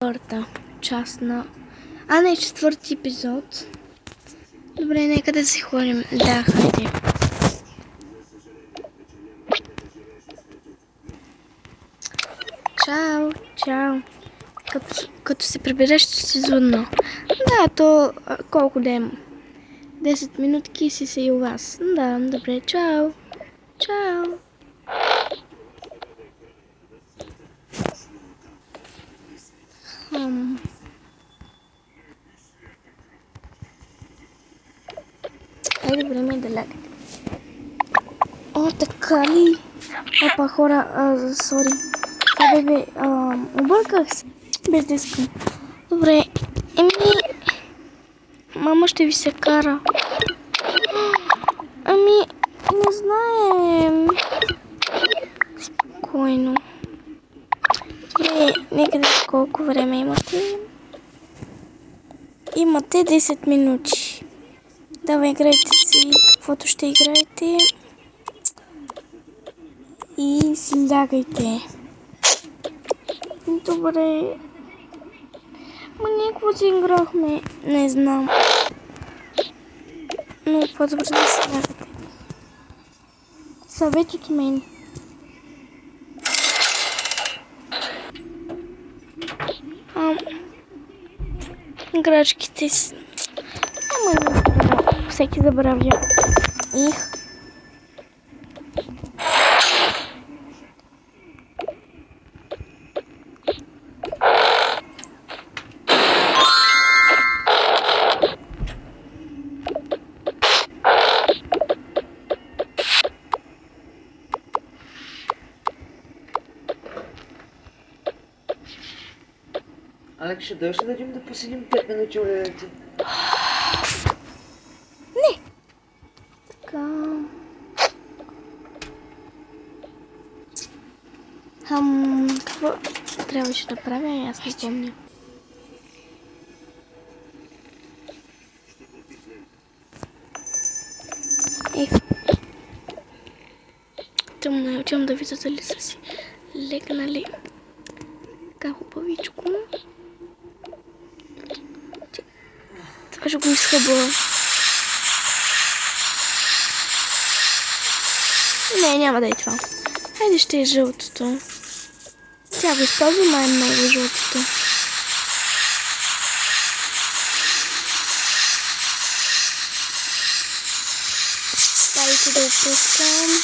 Четвърта част на... не, четвърти епизод. Добре, нека да си ходим. Да, хайде. Чао, чао. Като се прибереш, ще си звънна. Да, то колко да има? 10 минутки си се и у вас. Да, добре, чао. Чао. Айде, време да лягате. О, така ли? Опа, хора, сори. Бебе, обърках се. Без да искам. Добре, мама ще ви се кара. Не знаем. Спокойно. Добре, нека да колко време имате. Имате 10 минути. Давай, играйте си каквото ще играете. И си лягайте. Добре. Ние какво си играхме? Не знам. Но по-добре да си лягате. Съвет от мен. Играчките си. Всеки забравя их. Алекс, ще дойш да дадим да поседим 5 минути, олелете? Не! Така... какво трябваше да правя? Аз не помня. Тъмно е, отивам да видя дали са си легнали. Така хубавичко. Това ще го изхъбва. Не, няма да е това. Хайде, ще е жълтото. Тя го използва, май е много жълтото. Дайте да опускам.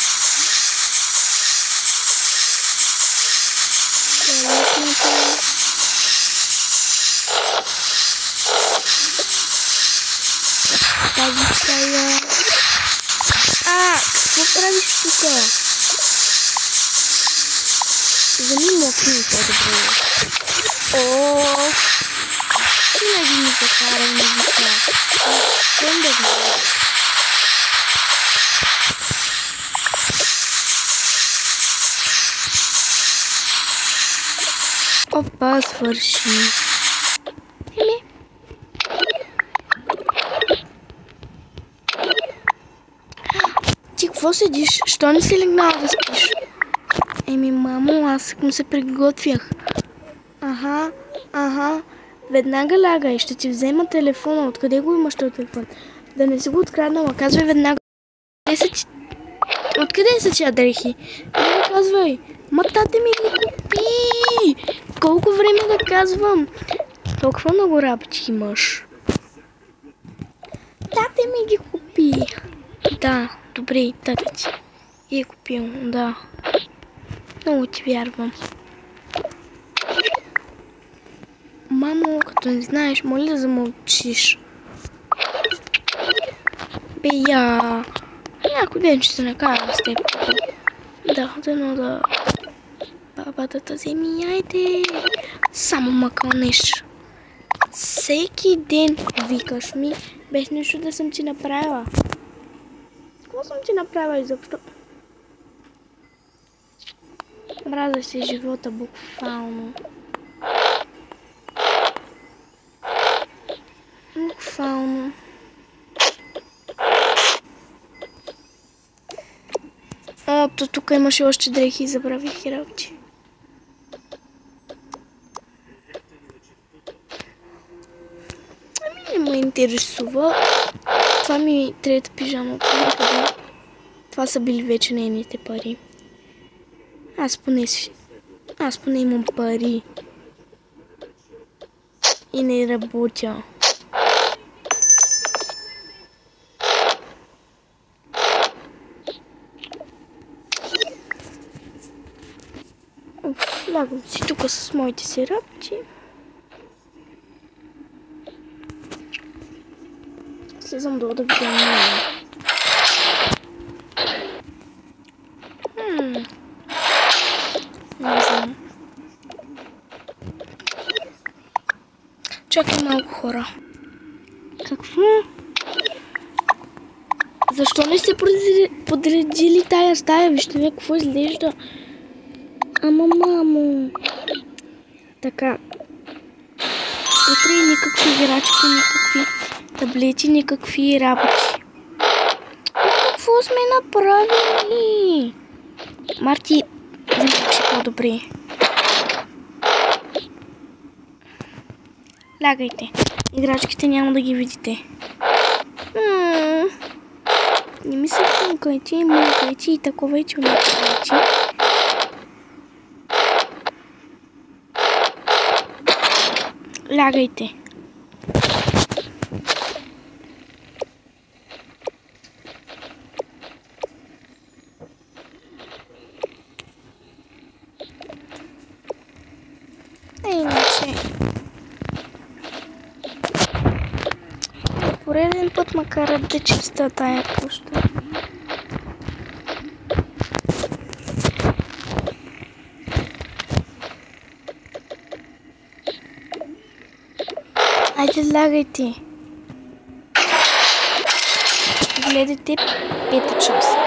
Тази стая. Какво правиш тука? Вземи мокни по-добре. Винаги ми закара музика. Искам да знам. Опа, свърши. Ти какво седиш? Що не си легнала да спиш? Мамо, аз му се приготвях. Ага. Веднага лягай, ще ти взема телефона. Откъде го имаш този телефон? Да не си го откраднала. Казвай веднага. Откъде са тия дрехи? Не казвай. Тате ми ги купи. Колко време да казвам? Толкова много работи имаш. Тате ми ги купи. Да, добре, тате ти ги е купил, да. Много ти вярвам. Мамо, като не знаеш, моля да замълчиш. Някой ден ще се накарам с теб. Да. Бабата вземи, айде. Само мъкълнеш. Всеки ден викаш ми, без нищо да съм ти направила. Какво съм ти направила изобщо? Мразя се живота буквално. Тук имаше още дрехи и забравих работи. ме интересува. Това ми е трета пижама. Това са били вече нейните пари. Аз поне имам пари. И не работя. Лягам си тук с моите си работи. Слизам долу да видя нея. Не знам. Чакай малко, хора. Какво? Защо не сте подредили тая стая? Вижте какво изглежда. Ама, мамо. Така. Утре никакви играчки, никакви таблети, никакви работи. Какво сме направили? Марти, звучи по-добре. Лягайте. Играчките няма да ги видите. Не ми се хъмкайте и такова и чунакайте. Лягайте. Иначе. Пореден път ма карат да чиста тая площа. Айде, лягайте. Гледайте 5 часа.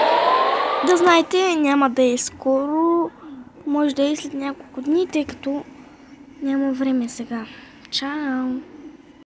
Да знаете, няма да е скоро. Може да е след няколко дни, тъй като няма време сега. Чао!